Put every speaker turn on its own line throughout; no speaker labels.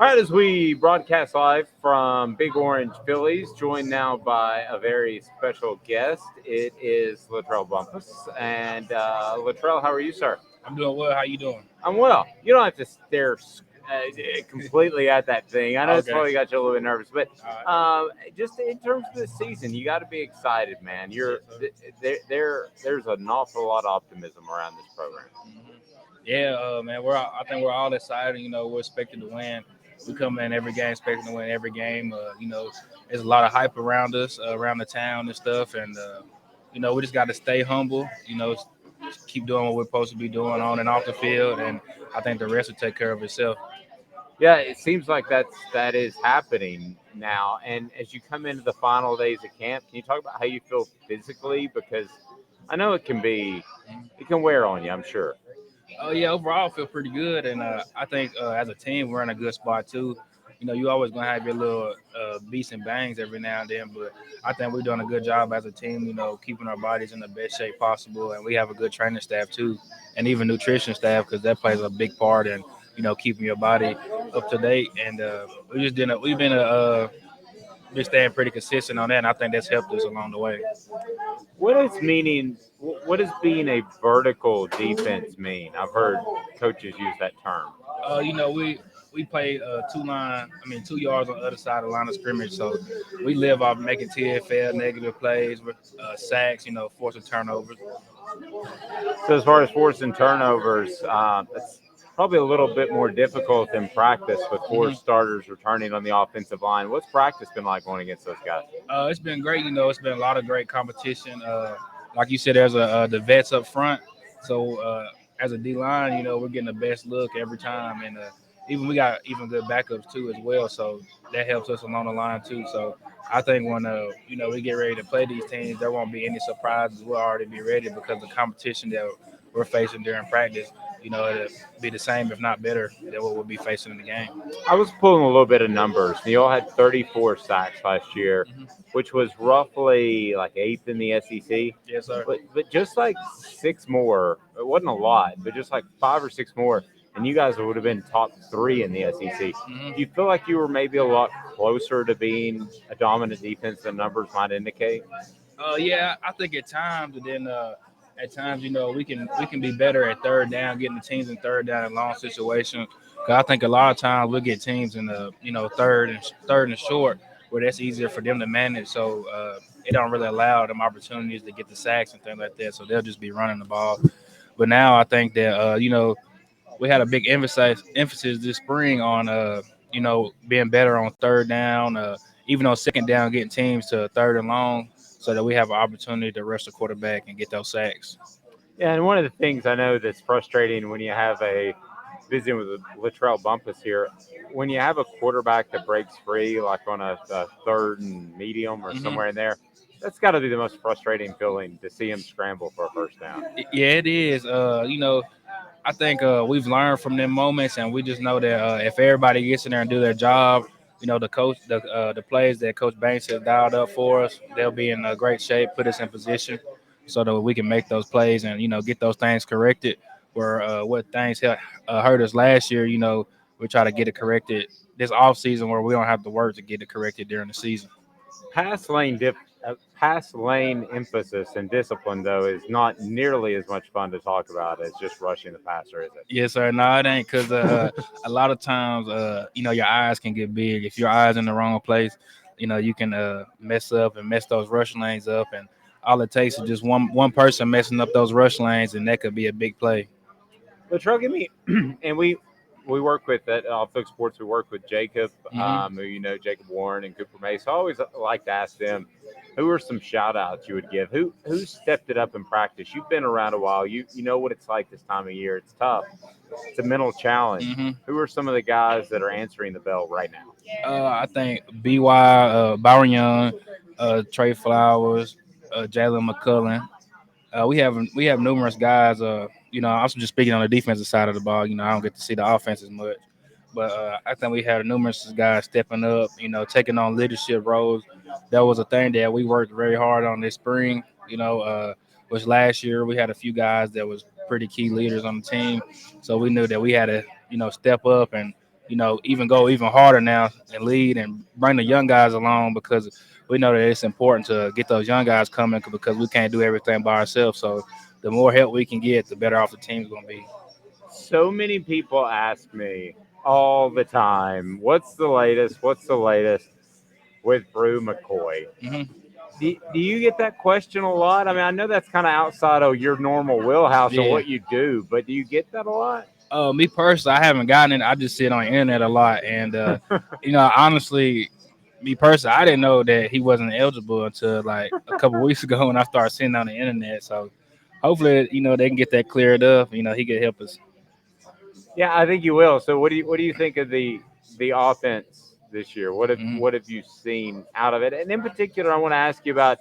All right, as we broadcast live from Big Orange, Phillies, joined now by a very special guest. It is LaTrell Bumphus. And LaTrell, how are you, sir?
I'm doing well. How you doing?
I'm well. You don't have to stare completely at that thing. I know it's
Okay.
probably got you a little bit nervous, but
All right.
just in terms of the season, you got to be excited, man.
Yes, sir.
There's an awful lot of optimism around this program.
hmm Yeah, man. I think we're all excited. We're expected to win. We come in every game expecting to win every game. There's a lot of hype around us, around the town and stuff, and we just got to stay humble. Just keep doing what we're supposed to be doing on and off the field, and I think the rest will take care of itself.
Yeah, it seems like that is happening now. And as you come into the final days of camp, can you talk about how you feel physically? Because I know it can wear on you. I'm sure.
Oh yeah, overall I feel pretty good, and I think as a team we're in a good spot too. You always gonna have your little beats and bangs every now and then, but I think we're doing a good job as a team. Keeping our bodies in the best shape possible, and we have a good training staff too, and even nutrition staff because that plays a big part in keeping your body up to date. And we've been staying pretty consistent on that, and I think that's helped us along the way.
What does being a vertical defense mean? I've heard coaches use that term.
We play 2 yards on the other side of the line of scrimmage. So we live off making TFL, negative plays, sacks, forcing turnovers.
So as far as forcing turnovers, it's probably a little bit more difficult in practice with four
hmm
starters returning on the offensive line. What's practice been like going against those guys?
It's been great. It's been a lot of great competition. Like you said, there's the vets up front. So as a D line, we're getting the best look every time, and even we got even good backups too as well. So that helps us along the line too. So I think when we get ready to play these teams, there won't be any surprises. We'll already be ready because the competition that we're facing during practice, it'll be the same if not better than what we'll be facing in the game.
I was pulling a little bit of numbers. Neil had 34 sacks last year,
hmm
which was roughly like eighth in the SEC.
Yes, sir.
But just like six more, it wasn't a lot, but just like five or six more, and you guys would have been top three in the SEC. Do you
hmm
feel like you were maybe a lot closer to being a dominant defense than numbers might indicate?
Yeah, I think at times, and then at times, we can be better at third down, getting the teams in third down in long situations. Because I think a lot of times we'll get teams in the third and short where that's easier for them to manage. So it don't really allow them opportunities to get the sacks and things like that. So they'll just be running the ball. But now I think that we had a big emphasis this spring on being better on third down, even on second down, getting teams to third and long, so that we have an opportunity to rush the quarterback and get those sacks.
Yeah, and one of the things I know that's frustrating when you have a visiting with LaTrell Bumpus here, when you have a quarterback that breaks free, like on a third and medium or
hmm
somewhere in there, that's got to be the most frustrating feeling to see him scramble for a first down.
Yeah, it is. I think we've learned from them moments, and we just know that if everybody gets in there and do their job, the plays that Coach Banks has dialed up for us, they'll be in great shape, put us in position, so that we can make those plays and get those things corrected. Where what things hurt us last year, we try to get it corrected this off season, where we don't have to work to get it corrected during the season.
Pass lane emphasis and discipline though is not nearly as much fun to talk about as just rushing the passer, is
Yes, sir. No, it ain't because a lot of times, your eyes can get big. If your eyes in the wrong place, you can mess up and mess those rush lanes up. And all it takes is just one person messing up those rush lanes, and that could be a big play.
Latrell, give me, and we work with at Fix Sports. We work with Jacob,
hmm
who you know, Jacob Warren and Cooper Mace. I always like to ask them, who are some shout outs you would give? Who stepped it up in practice? You've been around a while. You know what it's like this time of year. It's tough. It's a mental challenge.
hmm
Who are some of the guys that are answering the bell right now?
I think Byron Young, Trey Flowers, Jalen McCullen. We have numerous guys. I'm just speaking on the defensive side of the ball. I don't get to see the offense as much, but I think we have numerous guys stepping up. Taking on leadership roles. That was a thing that we worked very hard on this spring. Which last year we had a few guys that was pretty key leaders on the team, so we knew that we had to step up and even go even harder now and lead and bring the young guys along because we know that it's important to get those young guys coming because we can't do everything by ourselves. So the more help we can get, the better off the team's going to be.
So many people ask me all the time, what's the latest? What's the latest with Brew McCoy?
Hmm.
Do you get that question a lot? I mean, I know that's kind of outside of your normal wheelhouse and
Yeah.
what you do, but do you get that a lot?
Me personally, I haven't gotten it. I just sit on the internet a lot, and honestly, me personally, I didn't know that he wasn't eligible until like a couple weeks ago when I started seeing on the internet. So hopefully, they can get that cleared up. He could help us.
Yeah, I think you will. So what do you think of the offense this year? What have
Hmm.
what have you seen out of it? And in particular, I want to ask you about,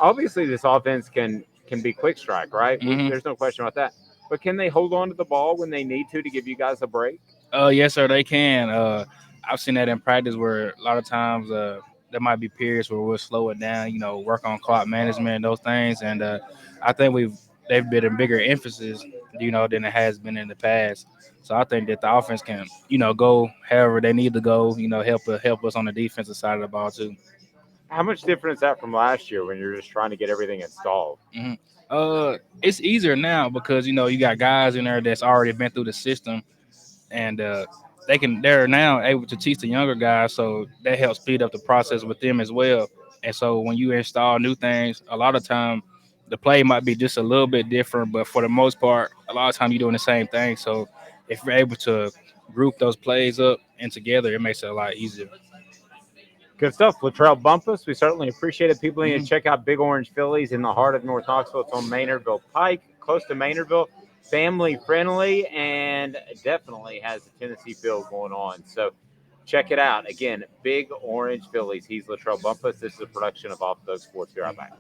obviously this offense can be quick strike, right?
Hmm.
There's no question about that. But can they hold on to the ball when they need to give you guys a break?
Yes, sir, they can. I've seen that in practice where a lot of times there might be periods where we'll slow it down, work on clock management and those things. And I think they've been a bigger emphasis, than it has been in the past. So I think that the offense can, go however they need to go, help us on the defensive side of the ball too.
How much different is that from last year when you're just trying to get everything installed?
Hmm. It's easier now because you got guys in there that's already been through the system and they're now able to teach the younger guys, so that helps speed up the process with them as well. And so when you install new things, a lot of time the play might be just a little bit different, but for the most part, a lot of time you're doing the same thing. So if you're able to group those plays up and together, it makes it a lot easier.
Good stuff. LaTrell Bumphus, we certainly appreciate it. People need to
Hmm.
check out Big Orange Phillies in the heart of North Knoxville. It's on Maynardville Pike, close to Maynardville. Family friendly and definitely has a Tennessee feel going on. So check it out. Again, Big Orange Phillies. He's LaTrell Bumphus. This is a production of Off the Sports. Be right back.